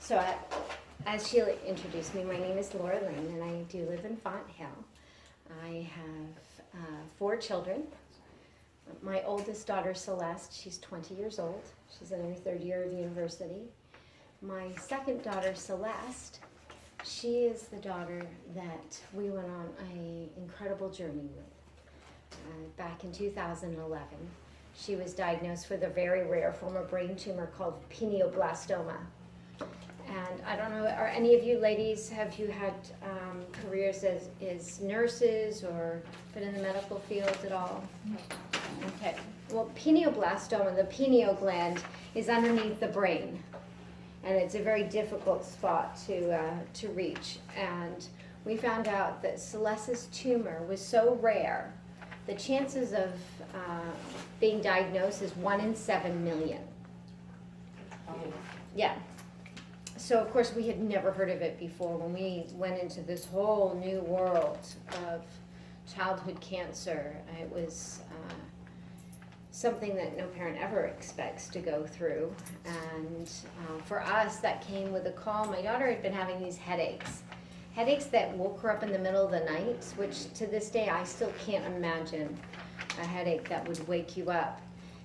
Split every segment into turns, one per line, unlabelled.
So as Sheila introduced me, my name is Laura Lynn, and I do live in Font Hill. I have 4 children. My oldest daughter, Celeste, she's 20 years old. She's in her 3rd year of university. My second daughter, Celeste, she is the daughter that we went on an incredible journey with. Back in 2011, she was diagnosed with a very rare form of brain tumor called pineoblastoma. And I don't know, are any of you ladies, have you had careers as nurses or been in the medical field at all? Okay. Well, pineoblastoma, the pineal gland, is underneath the brain. And it's a very difficult spot to reach. And we found out that Celeste's tumor was so rare, the chances of being diagnosed is 1 in 7 million. Yeah. So, of course, we had never heard of it before when we went into this whole new world of childhood cancer. It was something that no parent ever expects to go through. And for us, that came with a call. My daughter had been having these headaches that woke her up in the middle of the night, which to this day I still can't imagine a headache that would wake you up.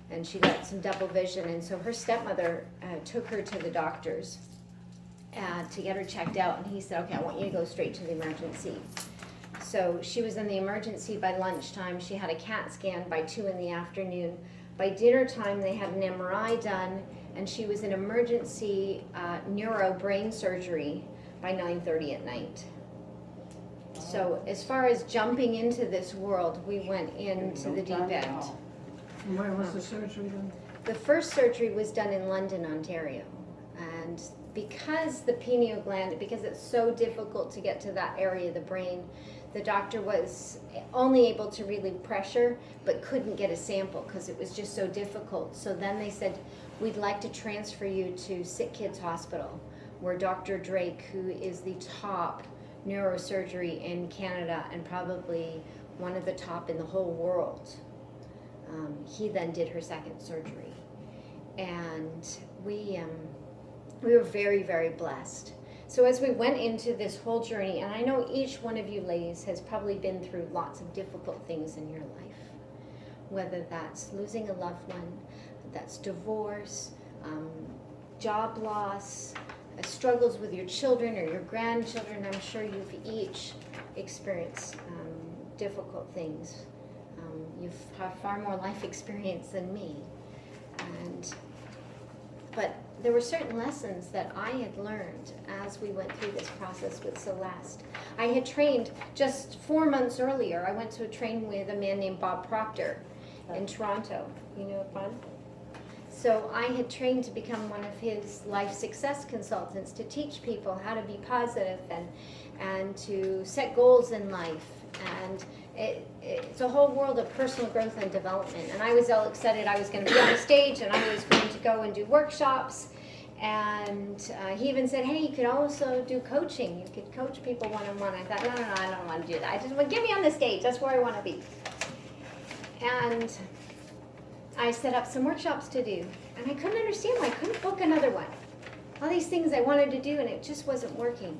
And she got some double vision, and so her stepmother took her to the doctors to get her checked out, and he said, okay, I want you to go straight to the emergency. So she was in the emergency by lunchtime. She had a CAT scan by 2 in the afternoon. By dinner time, they had an MRI done, and she was in emergency neuro brain surgery by 9:30 at night. So as far as jumping into this world, we went into the deep end.
And where was the surgery done?
The first surgery was done in London, Ontario. And because the pineal gland, because it's so difficult to get to that area of the brain, the doctor was only able to relieve pressure, but couldn't get a sample because it was just so difficult. So then they said, we'd like to transfer you to Sick Kids Hospital, where Dr. Drake, who is the top neurosurgery in Canada and probably one of the top in the whole world, he then did her second surgery. And we were very, very blessed. So as we went into this whole journey, and I know each one of you ladies has probably been through lots of difficult things in your life, whether that's losing a loved one, that's divorce, job loss, struggles with your children or your grandchildren. I'm sure you've each experienced difficult things. You've had far more life experience than me. But there were certain lessons that I had learned as we went through this process with Celeste. I had trained just 4 months earlier. I went to a train with a man named Bob Proctor in Toronto. You know Bob? So I had trained to become one of his life success consultants to teach people how to be positive and to set goals in life. And it's a whole world of personal growth and development. And I was all excited I was going to be on a stage and I was going to go and do workshops. And he even said, hey, you could also do coaching. You could coach people one-on-one. I thought, no, I don't want to do that. I just want to get me on the stage. That's where I want to be. And I set up some workshops to do. And I couldn't understand why I couldn't book another one. All these things I wanted to do, and it just wasn't working.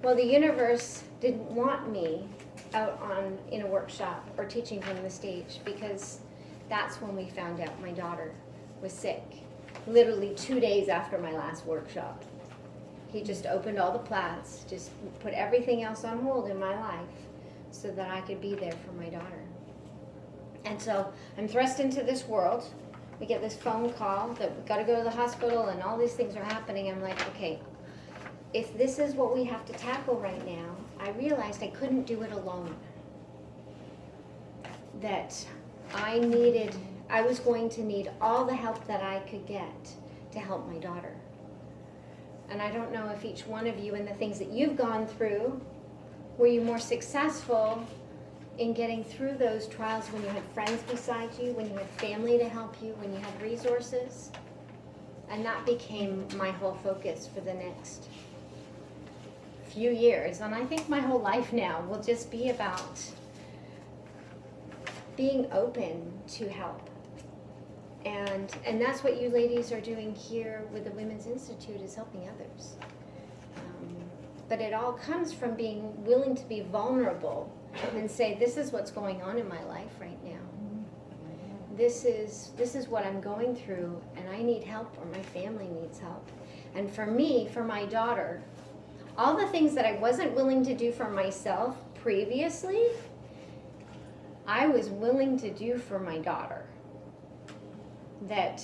Well, the universe didn't want me out in a workshop or teaching from the stage, because that's when we found out my daughter was sick. Literally 2 days after my last workshop. He just opened all the plats, just put everything else on hold in my life so that I could be there for my daughter. And so I'm thrust into this world. We get this phone call that we've got to go to the hospital and all these things are happening. I'm like, okay, if this is what we have to tackle right now, I realized I couldn't do it alone. That I was going to need all the help that I could get to help my daughter. And I don't know if each one of you and the things that you've gone through, were you more successful in getting through those trials when you had friends beside you, when you had family to help you, when you had resources? And that became my whole focus for the next few years. And I think my whole life now will just be about being open to help. And that's what you ladies are doing here with the Women's Institute, is helping others. But it all comes from being willing to be vulnerable and say, this is what's going on in my life right now. This is what I'm going through, and I need help, or my family needs help. And for me, for my daughter, all the things that I wasn't willing to do for myself previously, I was willing to do for my daughter. That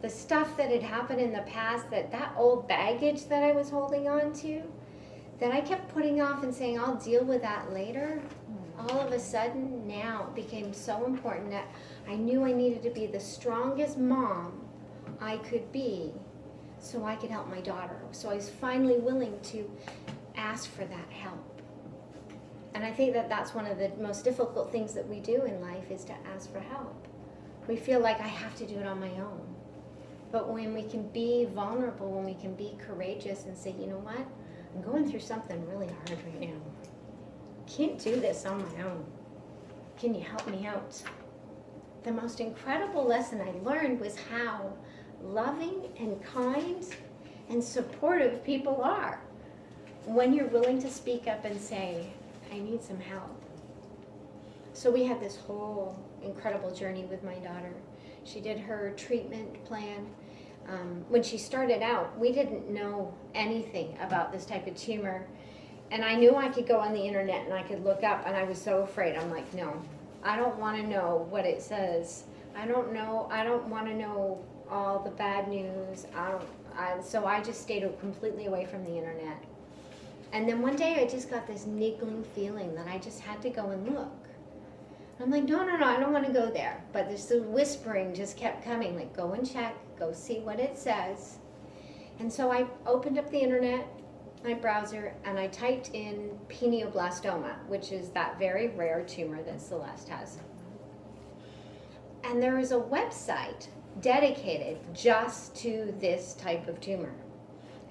the stuff that had happened in the past, that old baggage that I was holding on to, that I kept putting off and saying, I'll deal with that later, all of a sudden now it became so important that I knew I needed to be the strongest mom I could be so I could help my daughter. So I was finally willing to ask for that help. And I think that that's one of the most difficult things that we do in life, is to ask for help. We feel like I have to do it on my own. But when we can be vulnerable, when we can be courageous and say, you know what, I'm going through something really hard right now. Can't do this on my own. Can you help me out? The most incredible lesson I learned was how loving and kind and supportive people are when you're willing to speak up and say, I need some help. So we had this whole incredible journey with my daughter. She did her treatment plan. When she started out, we didn't know anything about this type of tumor. And I knew I could go on the internet and I could look up, and I was so afraid. I'm like, no, I don't want to know what it says. I don't want to know all the bad news. So I just stayed completely away from the internet. And then one day I just got this niggling feeling that I just had to go and look. I'm like, no, I don't want to go there. But this whispering just kept coming, like, go and check, go see what it says. And so I opened up the internet, my browser, and I typed in pineoblastoma, which is that very rare tumor that Celeste has. And there is a website dedicated just to this type of tumor.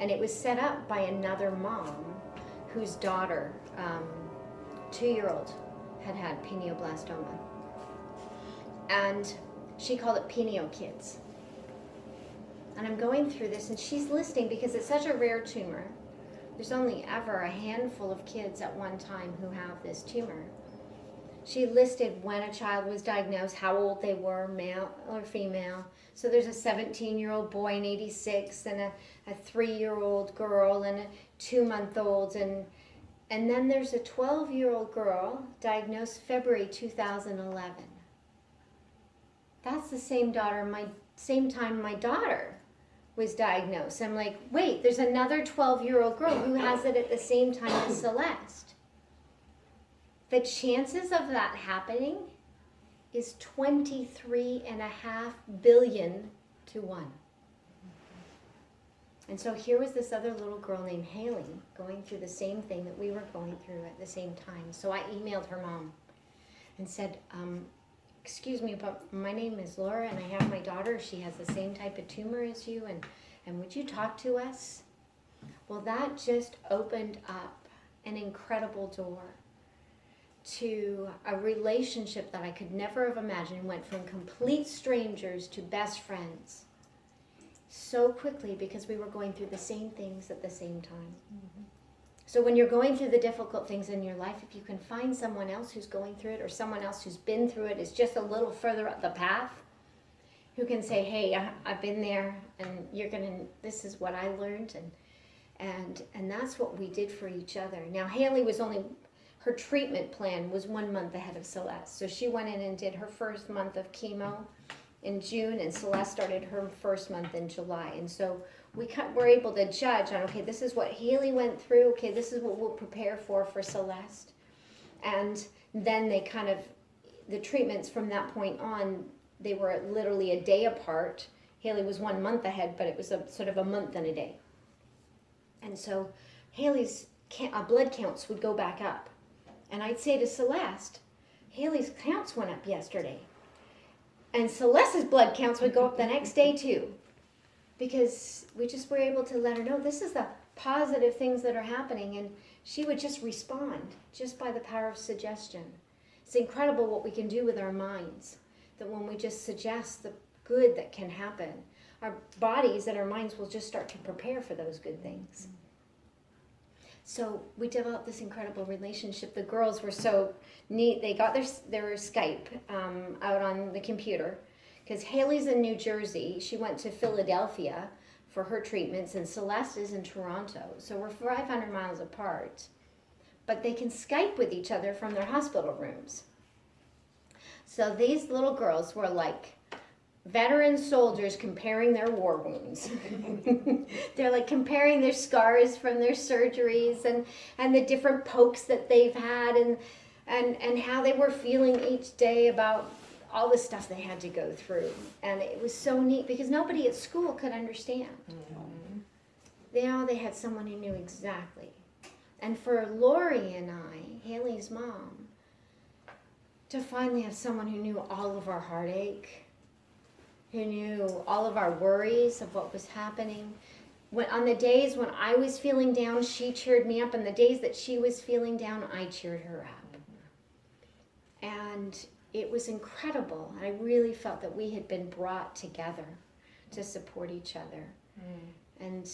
And it was set up by another mom whose daughter, 2-year-old, had pineoblastoma. And she called it Pineo Kids. And I'm going through this, and she's listing, because it's such a rare tumor, there's only ever a handful of kids at one time who have this tumor. She listed when a child was diagnosed, how old they were, male or female. So there's a 17-year-old boy in 86, and a 3-year-old girl, and a 2-month-old, and then there's a 12-year-old girl diagnosed February 2011. That's the same time my daughter was diagnosed. I'm like, wait, there's another 12-year-old girl who has it at the same time as Celeste. The chances of that happening is 23.5 billion to 1. And so here was this other little girl named Haley going through the same thing that we were going through at the same time. So I emailed her mom and said, excuse me, but my name is Laura, and I have my daughter. She has the same type of tumor as you, and would you talk to us? Well, that just opened up an incredible door to a relationship that I could never have imagined. Went from complete strangers to best friends so quickly, because we were going through the same things at the same time. Mm-hmm. So when you're going through the difficult things in your life, if you can find someone else who's going through it, or someone else who's been through it, is just a little further up the path, who can say, hey, I've been there, and this is what I learned, and that's what we did for each other. Now, Haley her treatment plan was 1 month ahead of Celeste. So she went in and did her first month of chemo in June, and Celeste started her first month in July. And so we were able to judge on, okay, this is what Haley went through, okay, this is what we'll prepare for Celeste. And then the treatments from that point on, they were literally a day apart. Haley was 1 month ahead, but it was sort of a month and a day. And so Haley's blood counts would go back up. And I'd say to Celeste, Haley's counts went up yesterday. And Celeste's blood counts would go up the next day too. Because we just were able to let her know this is the positive things that are happening. And she would just respond just by the power of suggestion. It's incredible what we can do with our minds. That when we just suggest good that can happen, our bodies and our minds will just start to prepare for those good things. So we developed this incredible relationship. The girls were so neat. They got their Skype out on the computer because Haley's in New Jersey. She went to Philadelphia for her treatments, and Celeste is in Toronto. So we're 500 miles apart. But they can Skype with each other from their hospital rooms. So these little girls were like veteran soldiers comparing their war wounds. They're like comparing their scars from their surgeries and the different pokes that they've had and how they were feeling each day about all the stuff they had to go through. And it was so neat because nobody at school could understand. They had someone who knew exactly. And for Lori and I, Haley's mom, to finally have someone who knew all of our heartache, who knew all of our worries of what was happening. On the days when I was feeling down, she cheered me up. And the days that she was feeling down, I cheered her up. And it was incredible. I really felt that we had been brought together to support each other. And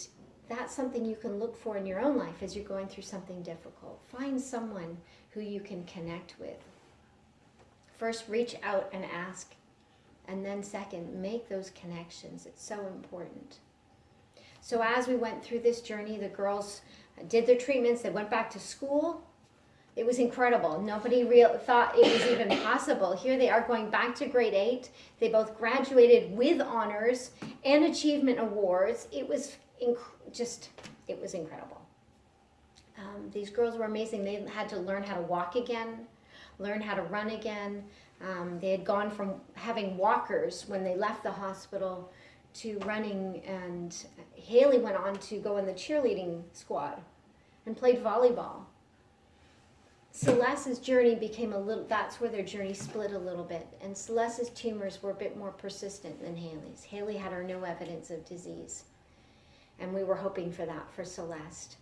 that's something you can look for in your own life as you're going through something difficult. Find someone who you can connect with. First, reach out and ask. And then second, make those connections. It's so important. So as we went through this journey, the girls did their treatments. They went back to school. It was incredible. Nobody thought it was even possible. Here they are going back to grade 8. They both graduated with honors and achievement awards. It was it was incredible. These girls were amazing. They had to learn how to walk again, learn how to run again. They had gone from having walkers when they left the hospital to running, and Haley went on to go in the cheerleading squad and played volleyball. Celeste's journey became that's where their journey split a little bit, and Celeste's tumors were a bit more persistent than Haley's. Haley had her no evidence of disease, and we were hoping for that for Celeste.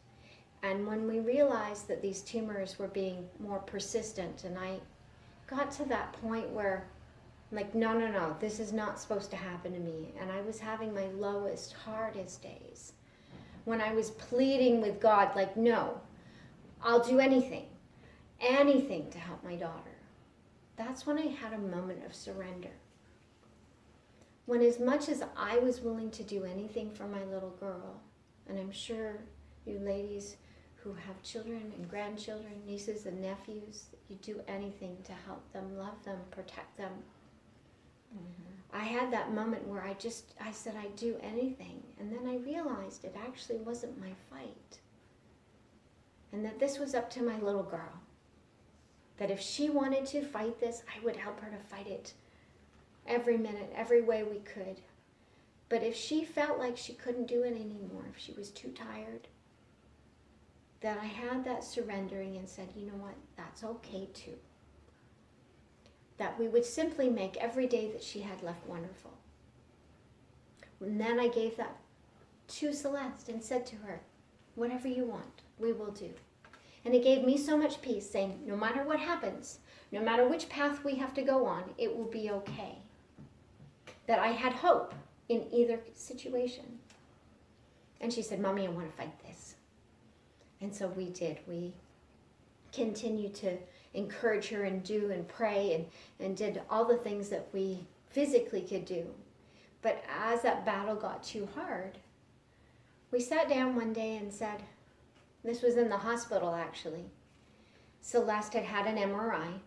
And when we realized that these tumors were being more persistent, and I got to that point where I'm like, no, this is not supposed to happen to me. And I was having my lowest, hardest days when I was pleading with God, like, no, I'll do anything to help my daughter. That's when I had a moment of surrender. When as much as I was willing to do anything for my little girl, and I'm sure you ladies who have children and grandchildren, nieces and nephews, you do anything to help them, love them, protect them. I had that moment where I said I'd do anything, and then I realized it actually wasn't my fight, and that this was up to my little girl, that if she wanted to fight this, I would help her to fight it every minute, every way we could. But if she felt like she couldn't do it anymore, if she was too tired, that I had that surrendering and said, you know what, that's okay too. That we would simply make every day that she had left wonderful. And then I gave that to Celeste and said to her, whatever you want, we will do. And it gave me so much peace, saying, no matter what happens, no matter which path we have to go on, it will be okay. That I had hope in either situation. And she said, Mommy, I want to fight this. And so we did. We continued to encourage her and do and pray and did all the things that we physically could do. But as that battle got too hard, we sat down one day and said, this was in the hospital actually, Celeste had had an MRI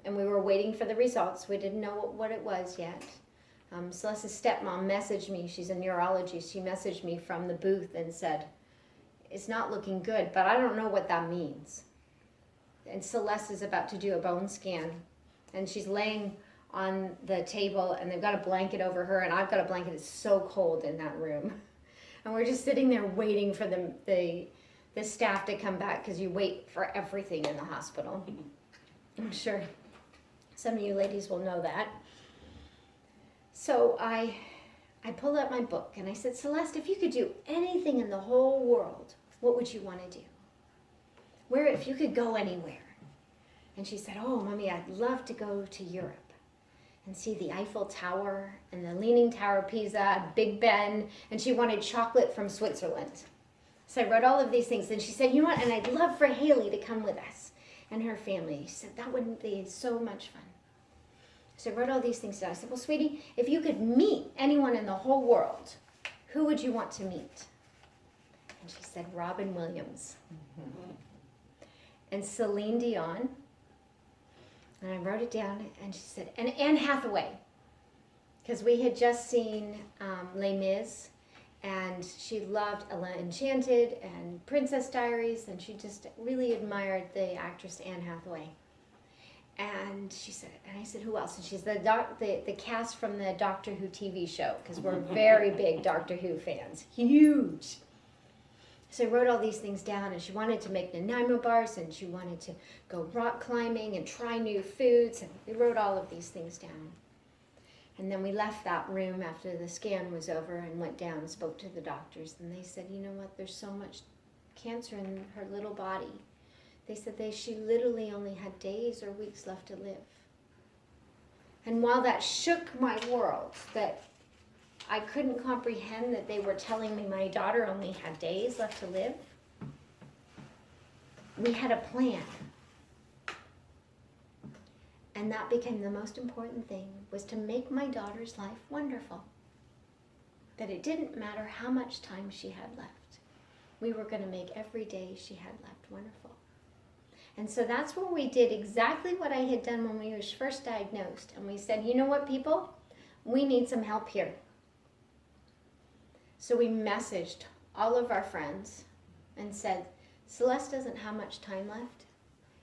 and we were waiting for the results. We didn't know what it was yet. Celeste's stepmom messaged me, she's a neurologist, she messaged me from the booth and said, it's not looking good, but I don't know what that means. And Celeste is about to do a bone scan, and she's laying on the table, and they've got a blanket over her, and I've got a blanket. It's so cold in that room. And we're just sitting there waiting for the staff to come back, because you wait for everything in the hospital. I'm sure some of you ladies will know that. So I pulled out my book, and I said, Celeste, if you could do anything in the whole world, what would you want to do? Where, if you could go anywhere? And she said, oh, Mommy, I'd love to go to Europe. and see the Eiffel Tower and the Leaning Tower of Pisa, Big Ben, and she wanted chocolate from Switzerland. So I wrote all of these things, and she said, you know what, and I'd love for Haley to come with us and her family. She said, that would be so much fun. So I wrote all these things down. I said, well, sweetie, if you could meet anyone in the whole world, who would you want to meet? And she said, Robin Williams. Mm-hmm. And Celine Dion. And I wrote it down, and she said, and Anne Hathaway. Because we had just seen Les Mis, and she loved Ella Enchanted and Princess Diaries, and she just really admired the actress Anne Hathaway. And she said, and I said, who else? And she's the cast from the Doctor Who TV show, because we're very big Doctor Who fans, huge. So I wrote all these things down, and she wanted to make Nanaimo bars, and she wanted to go rock climbing and try new foods, and we wrote all of these things down. And then we left that room after the scan was over and went down and spoke to the doctors, and they said, you know what, there's so much cancer in her little body. They said she literally only had days or weeks left to live. And while that shook my world, that I couldn't comprehend that they were telling me my daughter only had days left to live, we had a plan. And that became the most important thing, was to make my daughter's life wonderful. That it didn't matter how much time she had left. We were going to make every day she had left wonderful. And so that's where we did exactly what I had done when we were first diagnosed. And we said, you know what, people? We need some help here. So we messaged all of our friends and said, Celeste doesn't have much time left,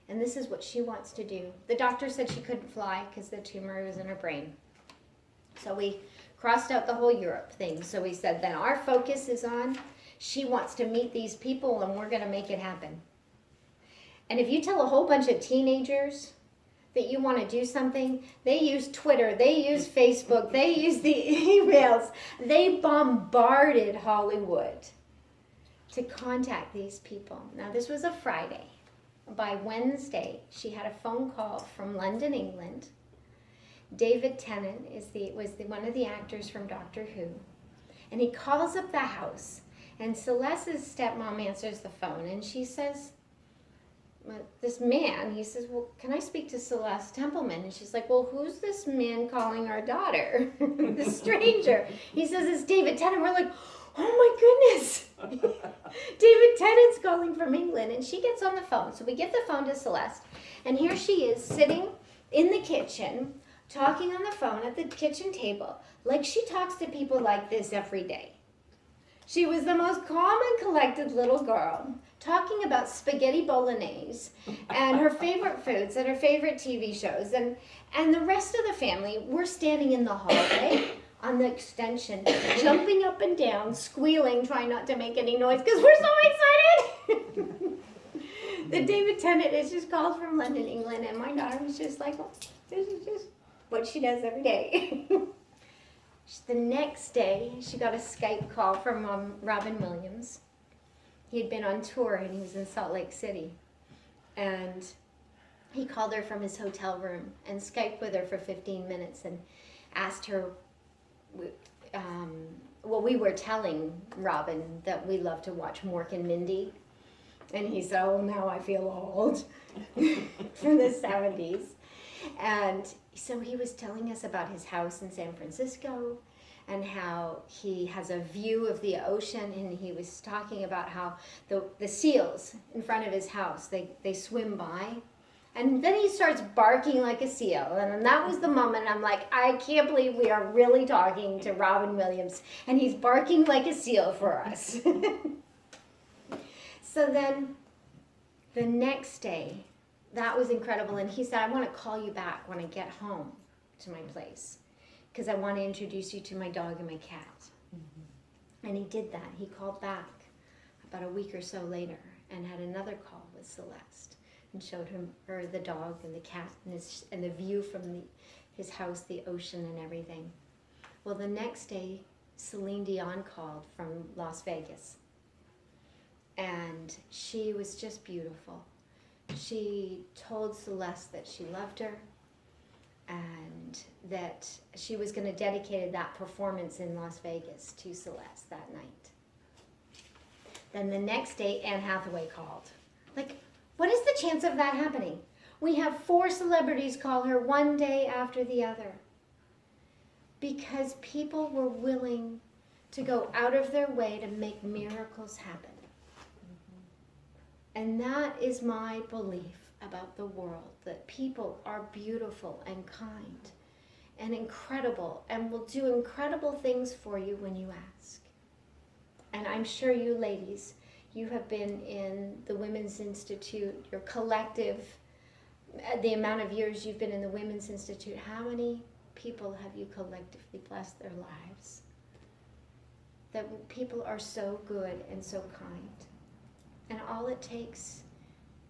and this is what she wants to do. The doctor said she couldn't fly because the tumor was in her brain. So we crossed out the whole Europe thing. So we said, then our focus is on, she wants to meet these people, and we're going to make it happen. And if you tell a whole bunch of teenagers that you want to do something, they use Twitter, they use Facebook, they use the emails. They bombarded Hollywood to contact these people. Now, this was a Friday. By Wednesday, she had a phone call from London, England. David Tennant was one of the actors from Doctor Who. And he calls up the house, and Celeste's stepmom answers the phone, and she says, this man, he says, well, can I speak to Celeste Templeman? And she's like, well, who's this man calling our daughter? The stranger. He says, it's David Tennant. We're like, oh my goodness. David Tennant's calling from England. And she gets on the phone. So we give the phone to Celeste. And here she is sitting in the kitchen, talking on the phone at the kitchen table, like she talks to people like this every day. She was the most calm and collected little girl, talking about spaghetti bolognese and her favorite foods and her favorite TV shows. And the rest of the family were standing in the hallway on the extension, jumping up and down, squealing, trying not to make any noise because we're so excited. The David Tennant is just called from London, England, and my daughter was just like, oh, this is just what she does every day. The next day, she got a Skype call from Robin Williams. He had been on tour, and he was in Salt Lake City. And he called her from his hotel room and Skyped with her for 15 minutes and asked her, we were telling Robin that we love to watch Mork and Mindy. And he said, oh, now I feel old, from the 70s. And so he was telling us about his house in San Francisco and how he has a view of the ocean, and he was talking about how the seals in front of his house, they swim by. And then he starts barking like a seal, and that was the moment I'm like, I can't believe we are really talking to Robin Williams, and he's barking like a seal for us. So then the next day, that was incredible. And he said, I want to call you back when I get home to my place because I want to introduce you to my dog and my cat. Mm-hmm. And he did that. He called back about a week or so later and had another call with Celeste and showed her the dog and the cat and the view from his house, the ocean and everything. Well, the next day, Celine Dion called from Las Vegas. And she was just beautiful. She told Celeste that she loved her, and that she was going to dedicate that performance in Las Vegas to Celeste that night. Then the next day, Anne Hathaway called. Like, what is the chance of that happening? We have 4 celebrities call her one day after the other because people were willing to go out of their way to make miracles happen. And that is my belief about the world, that people are beautiful and kind and incredible and will do incredible things for you when you ask. And I'm sure you ladies, you have been in the Women's Institute, your collective, the amount of years you've been in the Women's Institute, how many people have you collectively blessed their lives? That people are so good and so kind. And all it takes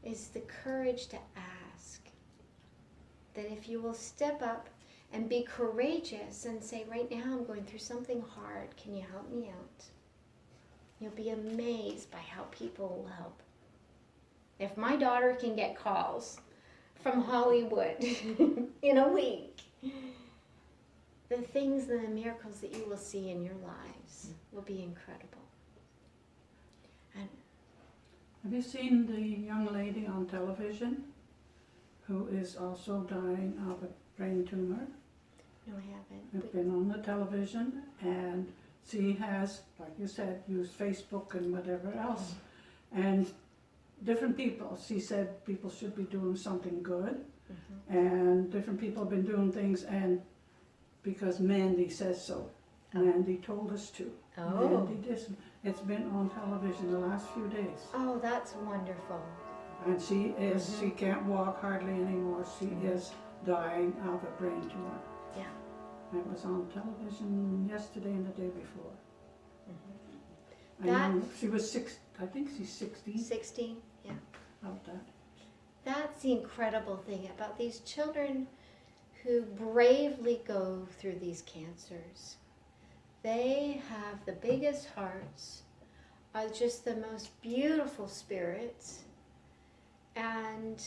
is the courage to ask. That if you will step up and be courageous and say, right now I'm going through something hard, can you help me out? You'll be amazed by how people will help. If my daughter can get calls from Hollywood in a week, the things and the miracles that you will see in your lives will be incredible. And
Have you seen the young lady on television who is also dying of a brain tumor?
no, I haven't.
I've been on the television, and she has, like you said, used Facebook and whatever else. And different people, she said people should be doing something good. And different people have been doing things, and because Mandy says so. Mandy told us to.
Oh.
Mandy did. It's been on television the last few days.
Oh, that's wonderful.
And she is, she can't walk hardly anymore. She is dying of a brain tumor.
Yeah.
It was on television yesterday and the day before. I
That-
know she was I think she's 16.
16, yeah.
About that.
That's the incredible thing about these children who bravely go through these cancers. They have the biggest hearts, are just the most beautiful spirits, and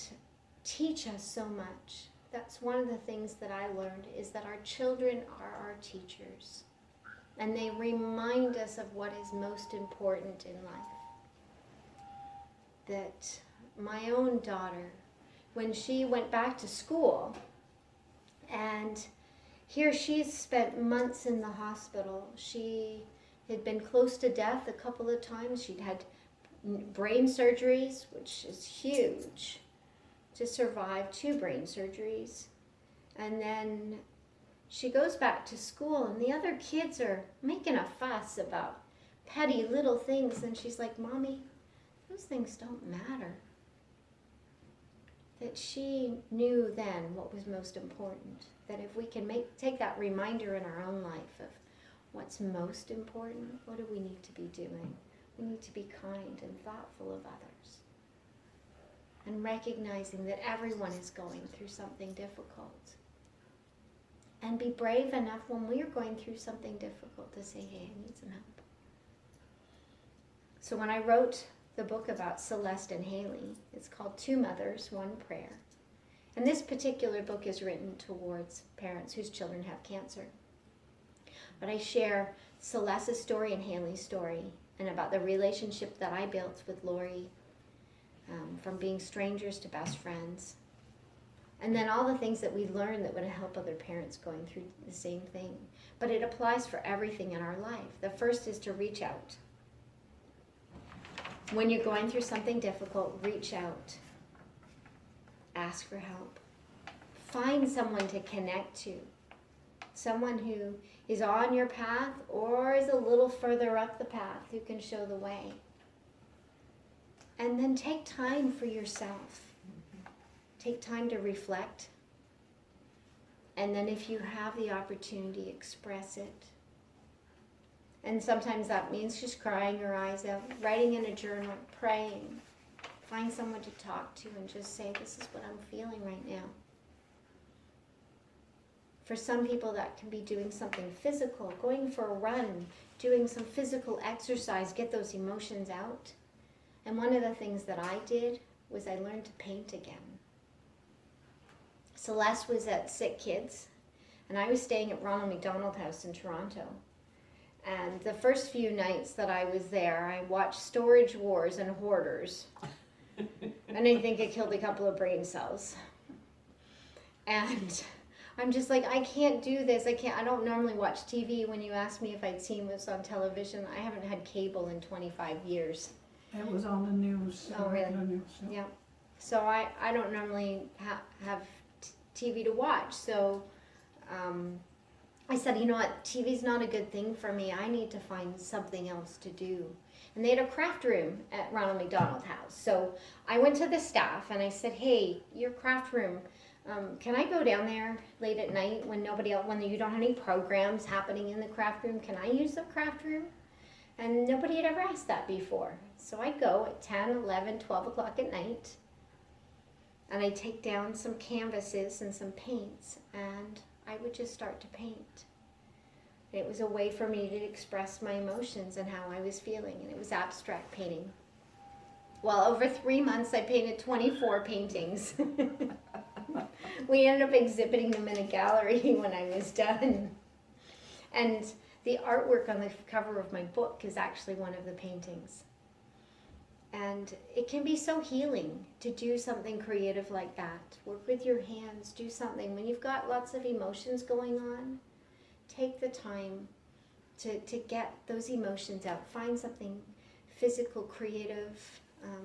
teach us so much. That's one of the things that I learned, is that our children are our teachers. And they remind us of what is most important in life. That my own daughter, when she went back to school, and here she's spent months in the hospital. She had been close to death a couple of times. She'd had brain surgeries, which is huge, to survive 2 brain surgeries. And then she goes back to school, and the other kids are making a fuss about petty little things. And she's like, Mommy, those things don't matter. That she knew then what was most important. That if we can take that reminder in our own life of what's most important, what do we need to be doing? We need to be kind and thoughtful of others. And recognizing that everyone is going through something difficult. And be brave enough when we're going through something difficult to say, hey, I need some help. So when I wrote the book about Celeste and Haley, it's called 2 Mothers, 1 Prayer. And this particular book is written towards parents whose children have cancer. But I share Celeste's story and Haley's story, and about the relationship that I built with Lori, from being strangers to best friends. And then all the things that we learn that would help other parents going through the same thing. But it applies for everything in our life. The first is to reach out. When you're going through something difficult, reach out. Ask for help. Find someone to connect to. Someone who is on your path or is a little further up the path who can show the way. And then take time for yourself. Take time to reflect. And then if you have the opportunity, express it. And sometimes that means just crying your eyes out, writing in a journal, praying. Find someone to talk to and just say, this is what I'm feeling right now. For some people that can be doing something physical, going for a run, doing some physical exercise, get those emotions out. And one of the things that I did was I learned to paint again. Celeste was at Sick Kids, and I was staying at Ronald McDonald House in Toronto. And the first few nights that I was there, I watched Storage Wars and Hoarders. And I think it killed a couple of brain cells. And I'm just like, I can't do this. I don't normally watch TV. When you asked me if I'd seen what's on television, I haven't had cable in 25 years.
It was on the news.
Oh, really?
Regular news,
Yeah. So I don't normally have TV to watch. So I said, you know what, TV's not a good thing for me. I need to find something else to do. And they had a craft room at Ronald McDonald House. So I went to the staff and I said, hey, your craft room, can I go down there late at night when nobody else, when you don't have any programs happening in the craft room? Can I use the craft room? And nobody had ever asked that before. So I'd go at 10, 11, 12 o'clock at night. And I'd take down some canvases and some paints. And I would just start to paint. It was a way for me to express my emotions and how I was feeling, and it was abstract painting. Well, over 3 months, I painted 24 paintings. We ended up exhibiting them in a gallery when I was done. And the artwork on the cover of my book is actually one of the paintings. And it can be so healing to do something creative like that. Work with your hands, do something. When you've got lots of emotions going on, take the time to get those emotions out. Find something physical, creative.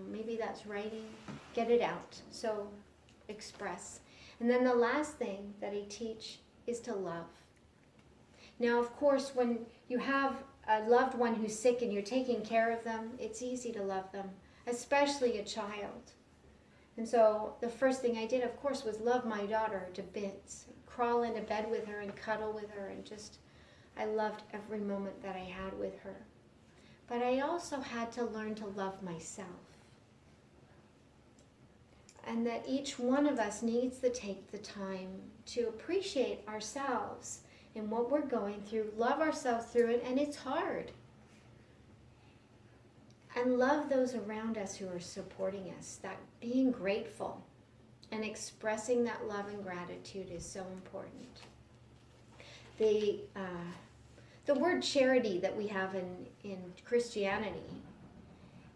Maybe that's writing. Get it out. So express. And then the last thing that I teach is to love. Now, of course, when you have a loved one who's sick and you're taking care of them, it's easy to love them, especially a child. And so the first thing I did, of course, was love my daughter to bits. Crawl into bed with her and cuddle with her, and just, I loved every moment that I had with her. But I also had to learn to love myself. And that each one of us needs to take the time to appreciate ourselves and what we're going through, love ourselves through it, and it's hard. And love those around us who are supporting us, that being grateful and expressing that love and gratitude is so important. The word charity that we have in Christianity,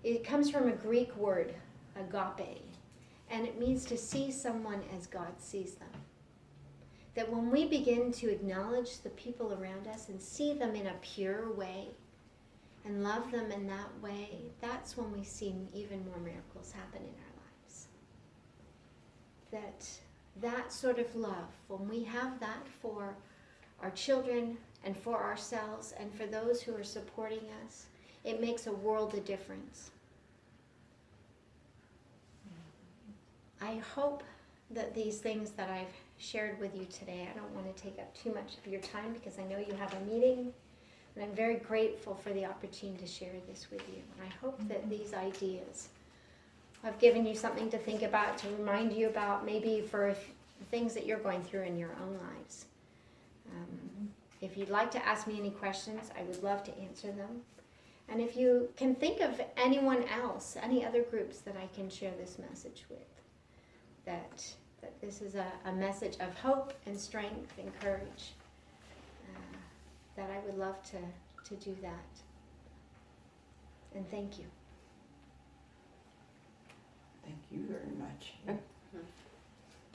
it comes from a Greek word, agape, and it means to see someone as God sees them. That when we begin to acknowledge the people around us and see them in a pure way and love them in that way, that's when we see even more miracles happen in our lives. That sort of love, when we have that for our children and for ourselves and for those who are supporting us, it makes a world of difference. I hope that these things that I've shared with you today, I don't want to take up too much of your time because I know you have a meeting, and I'm very grateful for the opportunity to share this with you. And I hope that these ideas have given you something to think about, to remind you about, maybe for things that you're going through in your own lives. If you'd like to ask me any questions, I would love to answer them. And if you can think of anyone else, any other groups that I can share this message with, that this is a message of hope and strength and courage, that I would love to do that. And thank you.
Thank you very much.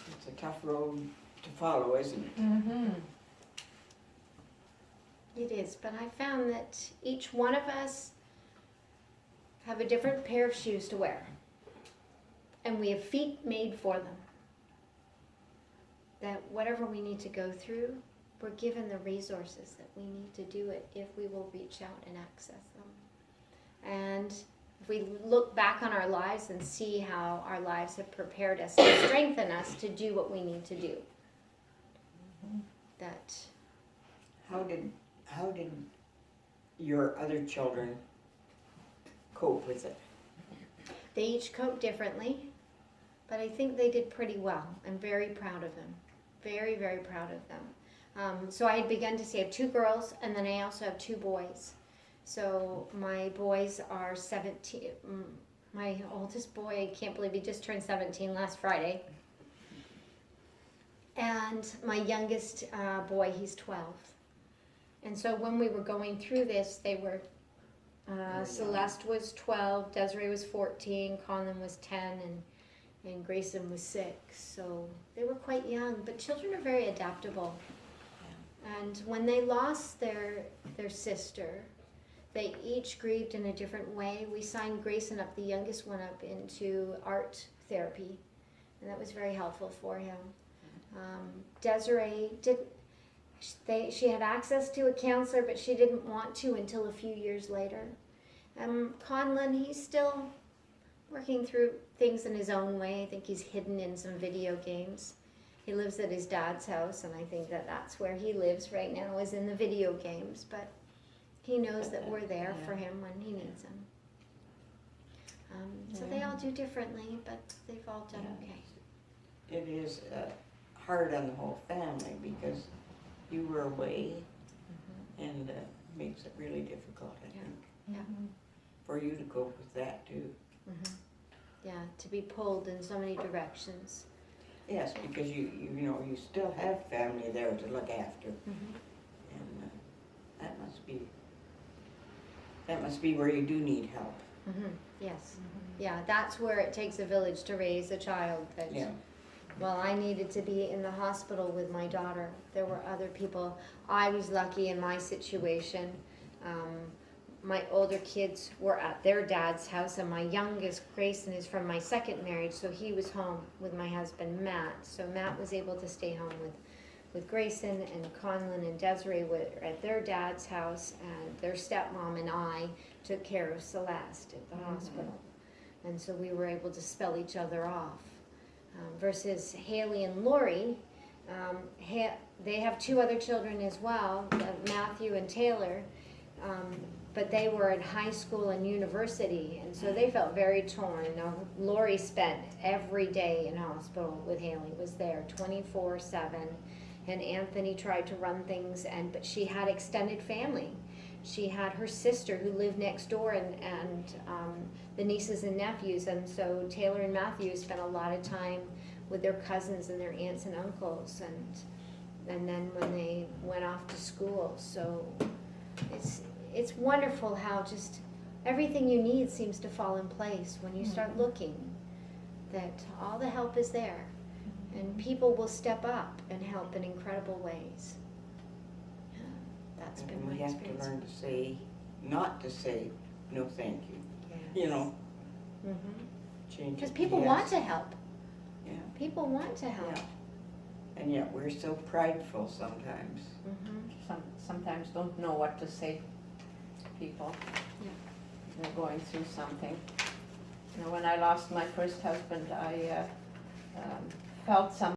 It's a tough road to follow, isn't it?
Mm-hmm.
It is, but I found that each one of us have a different pair of shoes to wear. And we have feet made for them. That whatever we need to go through, we're given the resources that we need to do it if we will reach out and access them. And if we look back on our lives and see how our lives have prepared us and strengthened us to do what we need to do. That
How did your other children cope with it?
they each cope differently, but I think they did pretty well. I'm very proud of them. Very, very proud of them. So I had begun to say I have 2 girls, and then I also have 2 boys. So my boys are 17. My oldest boy, I can't believe he just turned 17 last Friday. And my youngest boy, he's 12. And so when we were going through this, they were, Celeste was 12, Desiree was 14, Conlon was 10, and Grayson was 6. So they were quite young, but children are very adaptable. And when they lost their sister, they each grieved in a different way. We signed Grayson up, the youngest one, up into art therapy, and that was very helpful for him. Desiree she had access to a counselor, but she didn't want to until a few years later. Conlon, he's still working through things in his own way. I think he's hidden in some video games. He lives at his dad's house, and I think that's where he lives right now, is in the video games. But he knows that we're there for him when he needs them. So they all do differently, but they've all done okay.
It is hard on the whole family because you were away, and makes it really difficult, I think.
Yeah.
For you to cope with that too.
Yeah, to be pulled in so many directions.
Yes, because you still have family there to look after, and that must be where you do need help.
Yes. Yeah, that's where it takes a village to raise a child. Well, I needed to be in the hospital with my daughter. There were other people. I was lucky in my situation. My older kids were at their dad's house, and my youngest, Grayson, is from my second marriage, so he was home with my husband, Matt. So Matt was able to stay home with Grayson, and Conlon and Desiree were at their dad's house, and their stepmom and I took care of Celeste at the hospital. And so we were able to spell each other off. Versus Haley and Lori, they have 2 other children as well, Matthew and Taylor, but they were in high school and university, and so they felt very torn. Now, Lori spent every day in hospital with Haley, was there 24/7, and Anthony tried to run things, but she had extended family. She had her sister who lived next door, and the nieces and nephews, and so Taylor and Matthew spent a lot of time with their cousins and their aunts and uncles, and then when they went off to school. So it's wonderful how just everything you need seems to fall in place when you start looking, that all the help is there, and people will step up and help in incredible ways. That's been my
We have
experience.
to learn to say, not to say, no thank you.
Yes.
You know, change
Because
it.
people
Yes.
want to help.
Yeah.
People want to help.
Yeah. And yet we're so prideful sometimes.
Sometimes don't know what to say to people.
Yeah.
They're going through something. When I lost my first husband, I felt some